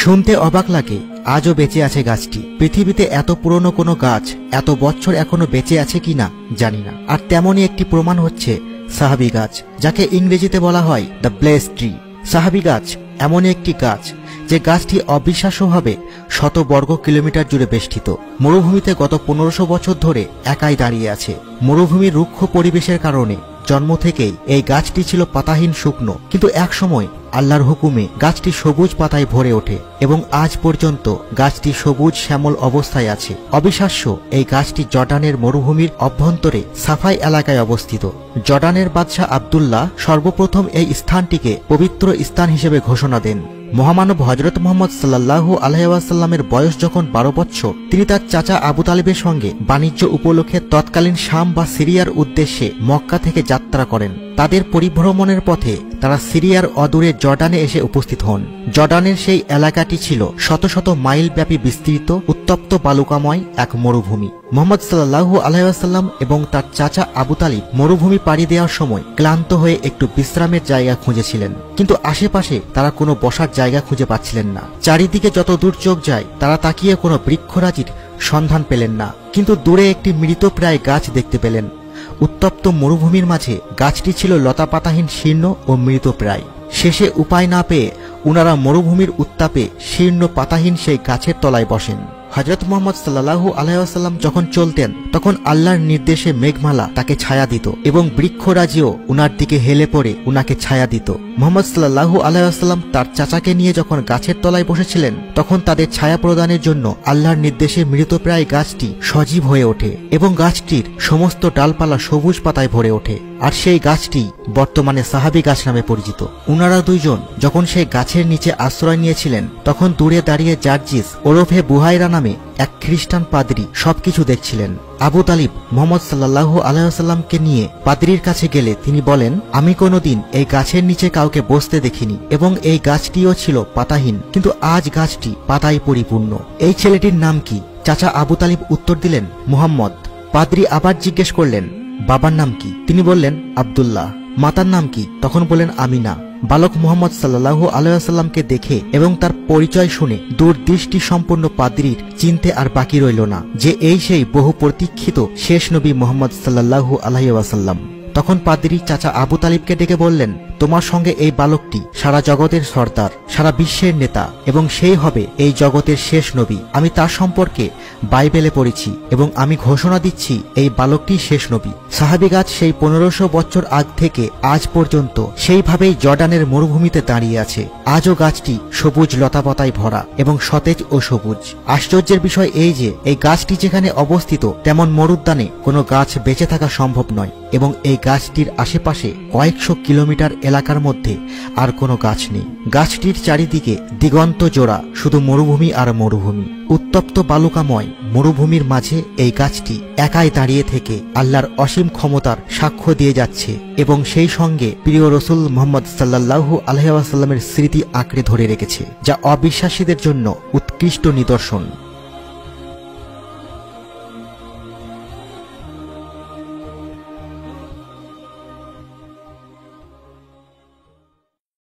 শুনতে অবাক লাগে, আজও বেঁচে আছে গাছটি। পৃথিবীতে এত পুরনো কোনো গাছ এত বছর এখনো বেঁচে আছে কিনা জানি না। আর তেমনই একটি প্রমাণ হচ্ছে সাহাবী গাছ, যাকে ইংরেজিতে বলা হয় দ্য ব্লেসড ট্রি। সাহাবী গাছ এমন একটি গাছ যে গাছটি অবিশ্বাস্যভাবে শত বর্গ কিলোমিটার জুড়ে বেষ্টিত। মরুভূমিতে গত 1500 বছর ধরে একাই দাঁড়িয়ে আছে। মরুভূমির রুক্ষ পরিবেশের কারণে জন্ম থেকেই এই গাছটি ছিল পাতাহীন শুকনো, কিন্তু একসময় আল্লাহর হুকুমে গাছটি সবুজ পাতায় ভরে ওঠে এবং আজ পর্যন্ত গাছটি সবুজ শ্যামল অবস্থায় আছে। অবিশ্বাস্য, এই গাছটি জর্ডানের মরুভূমির অভ্যন্তরে সাফাই এলাকায় অবস্থিত। জর্ডানের বাদশাহ আব্দুল্লাহ সর্বপ্রথম এই স্থানটিকে পবিত্র স্থান হিসেবে ঘোষণা দেন। মহামানব হযরত মুহাম্মদ সাল্লাল্লাহু আলাইহি ওয়াসাল্লামের বয়স যখন 12 বছর, তিনি তার চাচা আবু তালিবের সঙ্গে বাণিজ্য উপলক্ষে তৎকালীন শাম বা সিরিয়ার উদ্দেশ্যে মক্কা থেকে যাত্রা করেন। তাদের পরিভ্রমণের পথে তারা সিরিয়ার অদূরে জর্ডানে এসে উপস্থিত হন। জর্ডানের সেই এলাকাটি ছিল শত শত মাইল ব্যাপী বিস্তৃত উত্তপ্ত বালুকাময় এক মরুভূমি। মুহাম্মদ সাল্লাল্লাহু আলাইহি ওয়াসাল্লাম এবং তার চাচা আবু তালিব মরুভূমি পাড়ি দেওয়ার সময় ক্লান্ত হয়ে একটু বিশ্রামের জায়গা খুঁজেছিলেন, কিন্তু আশেপাশে তারা কোনো বসার জায়গা খুঁজে পাচ্ছিলেন না। চারিদিকে যত দূর চোখ যায় তারা তাকিয়ে কোনো বৃক্ষরাজির সন্ধান পেলেন না, কিন্তু দূরে একটি মৃতপ্রায় গাছ দেখতে পেলেন। উত্তপ্ত মরুভূমির মাঝে গাছটি ছিল লতাপাতাহীন, শীর্ণ ও মৃতপ্রায়। শেষে উপায় না পেয়ে উনারা মরুভূমির উত্তাপে শীর্ণ পাতাহীন সেই গাছের তলায় বসেন। হযরত মুহাম্মদ সাল্লাল্লাহু আলাইহি ওয়াসাল্লাম যখন চলতেন তখন আল্লাহর নির্দেশে মেঘমালা তাকে ছায়া দিত এবং বৃক্ষরাজিও উনার দিকে হেলে পড়ে উনাকে ছায়া দিত। মুহাম্মদ সাল্লাল্লাহু আলাইহি ওয়াসাল্লাম তার চাচাকে নিয়ে যখন গাছের তলায় বসেছিলেন তখন তাদের ছায়া প্রদানের জন্য আল্লাহর নির্দেশে মৃতপ্রায় গাছটি সজীব হয়ে ওঠে এবং গাছটির সমস্ত ডালপালা সবুজ পাতায় ভরে ওঠে। আর সেই গাছটি বর্তমানে সাহাবী গাছ নামে পরিচিত। উনারা দুইজন যখন সেই গাছের নিচে আশ্রয় নিয়েছিলেন তখন দূরে দাঁড়িয়ে জার্জিস ওরফে বুহাইরা নামে এক খ্রিস্টান পাদ্রী সবকিছু দেখছিলেন। আবু তালিব মুহাম্মদ সাল্লাল্লাহু আলাইহি ওয়াসাল্লামকে নিয়ে পাদ্রীর কাছে গেলে তিনি বলেন, আমি কোনোদিন এই গাছের নিচে কাউকে বসতে দেখিনি এবং এই গাছটিও ছিল পাতাহীন, কিন্তু আজ গাছটি পাতায় পরিপূর্ণ। এই ছেলেটির নাম কি? চাচা আবু তালিব উত্তর দিলেন, মুহাম্মদ। পাদ্রী আবার জিজ্ঞেস করলেন, বাবার নাম কি? তিনি বললেন, আব্দুল্লাহ। মাতার নাম কি? তখন বললেন, আমিনা। বালক মুহাম্মদ সাল্লাল্লাহু আলাইহি ওয়াসাল্লামকে দেখে এবং তার পরিচয় শুনে দূরদৃষ্টি সম্পন্ন পাদ্রীর চিনতে আর বাকি রইল না যে এই সেই বহু প্রতীক্ষিত শেষ নবী মুহাম্মদ সাল্লাল্লাহু আলাইহি ওয়াসাল্লাম। তখন পাদ্রী চাচা আবু তালিবকে ডেকে বললেন, তোমার সঙ্গে এই বালকটি সারা জগতের সর্দার, সারা বিশ্বের নেতা এবং সেই হবে এই জগতের শেষ নবী। আমি তার সম্পর্কে বাইবেলে পড়েছি এবং আমি ঘোষণা দিচ্ছি এই বালকটি শেষ নবী। সাহাবী গাছ সেই 1500 বছর আগ থেকে আজ পর্যন্ত সেইভাবেই জর্ডানের মরুভূমিতে দাঁড়িয়ে আছে। আজও গাছটি সবুজ লতাপাতায় ভরা এবং সতেজ ও সবুজ। আশ্চর্যের বিষয় এই যে এই গাছটি যেখানে অবস্থিত তেমন মরুদ্যানে কোনো গাছ বেঁচে থাকা সম্ভব নয় এবং এই গাছটির আশেপাশে কয়েকশো কিলোমিটার এলাকার মধ্যে আর কোনো গাছ নেই। গাছটির চারিদিকে দিগন্ত জোড়া শুধু মরুভূমি আর মরুভূমি। উত্তপ্ত বালুকাময় মরুভূমির মাঝে এই গাছটি একাই দাঁড়িয়ে থেকে আল্লাহর অসীম ক্ষমতার সাক্ষ্য দিয়ে যাচ্ছে এবং সেই সঙ্গে প্রিয় রসুল মুহাম্মদ সাল্লাল্লাহু আলাইহি ওয়াসাল্লামের স্মৃতি আঁকড়ে ধরে রেখেছে, যা অবিশ্বাসীদের জন্য উৎকৃষ্ট নিদর্শন।